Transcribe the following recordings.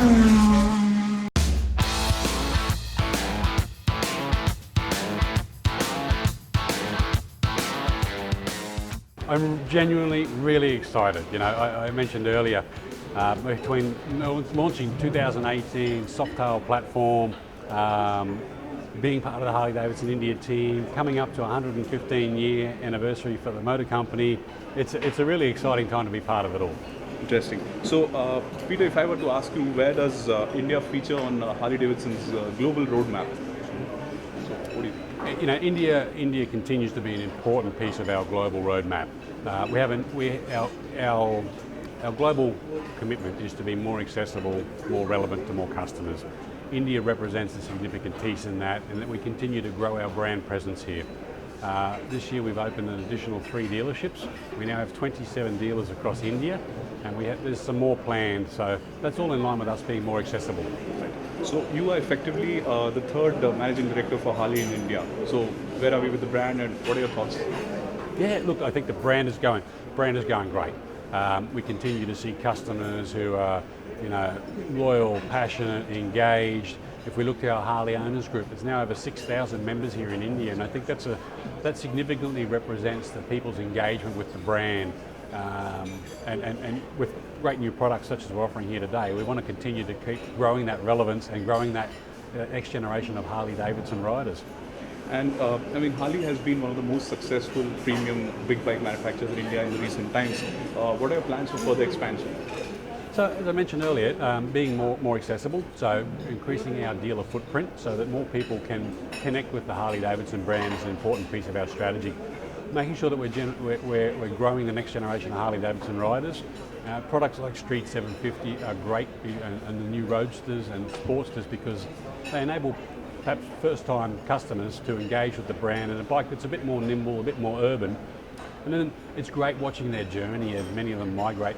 I'm genuinely really excited. You know, I mentioned earlier, between launching 2018 Softail platform, being part of the Harley-Davidson India team, coming up to 115-year anniversary for the motor company, it's a really exciting time to be part of it all. Interesting. So, Peter, if I were to ask you, where does India feature on Harley-Davidson's global roadmap? So, what do you think? You know, India continues to be an important piece of our global roadmap. Our global commitment is to be more accessible, more relevant to more customers. India represents a significant piece in that, and that we continue to grow our brand presence here. This year we've opened an additional 3 dealerships. We now have 27 dealers across India, and there's some more planned, so that's all in line with us being more accessible. So you are effectively the third managing director for Harley in India. So where are we with the brand, and what are your thoughts? Yeah, look, I think the brand is going great. We continue to see customers who are, you know, loyal, passionate, engaged. If we look at our Harley owners group, it's now over 6,000 members here in India, and I think that significantly represents the people's engagement with the brand. And with great new products such as we're offering here today, we want to continue to keep growing that relevance and growing that next generation of Harley-Davidson riders. And I mean, Harley has been one of the most successful premium big bike manufacturers in India in recent times. What are your plans for further expansion? So, as I mentioned earlier, being more accessible, so increasing our dealer footprint so that more people can connect with the Harley-Davidson brand is an important piece of our strategy. Making sure that we're growing the next generation of Harley-Davidson riders. Products like Street 750 are great, and the new Roadsters and Sportsters, because they enable perhaps first-time customers to engage with the brand and a bike that's a bit more nimble, a bit more urban. And then it's great watching their journey as many of them migrate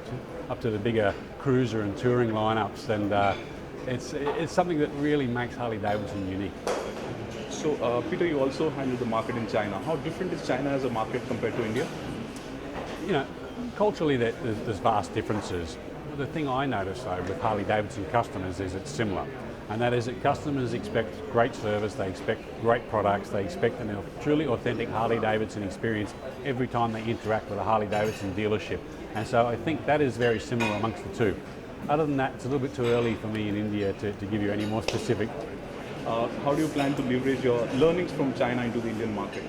up to the bigger cruiser and touring lineups, and it's something that really makes Harley-Davidson unique. So, Peter, you also handle the market in China. How different is China as a market compared to India? You know, culturally there's vast differences. The thing I notice though with Harley-Davidson customers is it's similar. And that is that customers expect great service, they expect great products, they expect a truly authentic Harley-Davidson experience every time they interact with a Harley-Davidson dealership. And so I think that is very similar amongst the two. Other than that, it's a little bit too early for me in India to give you any more specific. How do you plan to leverage your learnings from China into the Indian market?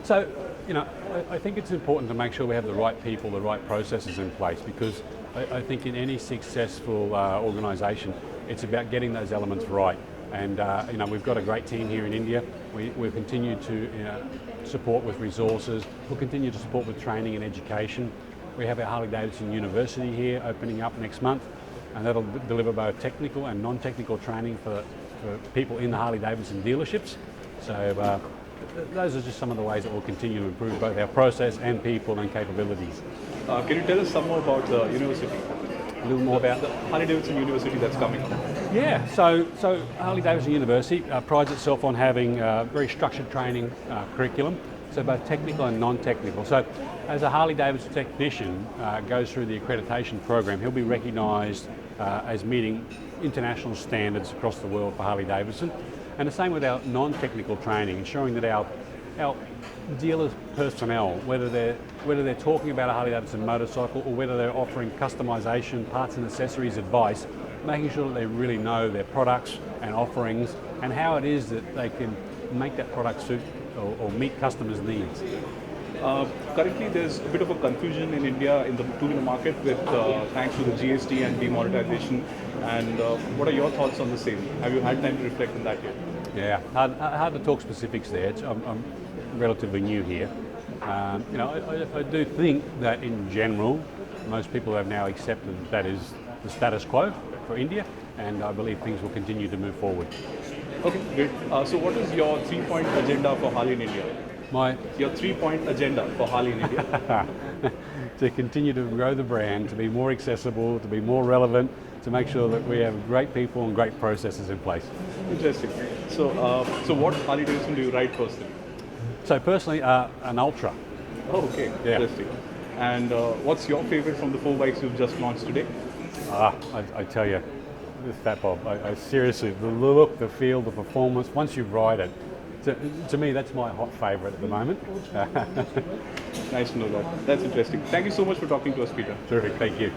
So, you know, I think it's important to make sure we have the right people, the right processes in place, because I think in any successful organisation, it's about getting those elements right. And you know, we've got a great team here in India. We'll continue to support with resources. We'll continue to support with training and education. We have our Harley-Davidson University here opening up next month, and that'll deliver both technical and non-technical training for people in the Harley-Davidson dealerships. So those are just some of the ways that we'll continue to improve both our process and people and capabilities. Can you tell us some more about the university? A little more about the Harley-Davidson University that's coming up. Yeah, so Harley-Davidson University prides itself on having a very structured training curriculum, so both technical and non-technical. So as a Harley-Davidson technician goes through the accreditation program, he'll be recognised as meeting international standards across the world for Harley-Davidson. And the same with our non-technical training, ensuring that our dealers' personnel, whether they're talking about a Harley-Davidson motorcycle or whether they're offering customization, parts and accessories advice, making sure that they really know their products and offerings and how it is that they can make that product suit or meet customers' needs. Currently there's a bit of a confusion in India in the two-wheeler market with thanks to the GST and demonetization, and what are your thoughts on the same? Have you had time to reflect on that yet? Yeah, hard to talk specifics there. I'm relatively new here. You know, I do think that in general most people have now accepted that is the status quo for India, and I believe things will continue to move forward. Okay, great. So what is your 3-point agenda for Harley in India? Your 3-point agenda for Harley in India? To continue to grow the brand, to be more accessible, to be more relevant, to make sure that we have great people and great processes in place. Interesting. So, what Harley-Davidson do you ride personally? So personally, an Ultra. Oh, okay. Yeah. Interesting. And what's your favorite from the 4 bikes you've just launched today? I tell you, with Fat Bob. I seriously, the look, the feel, the performance, once you ride it, to me that's my hot favourite at the moment. Nice to know that. That's interesting. Thank you so much for talking to us, Peter. Terrific, thank you.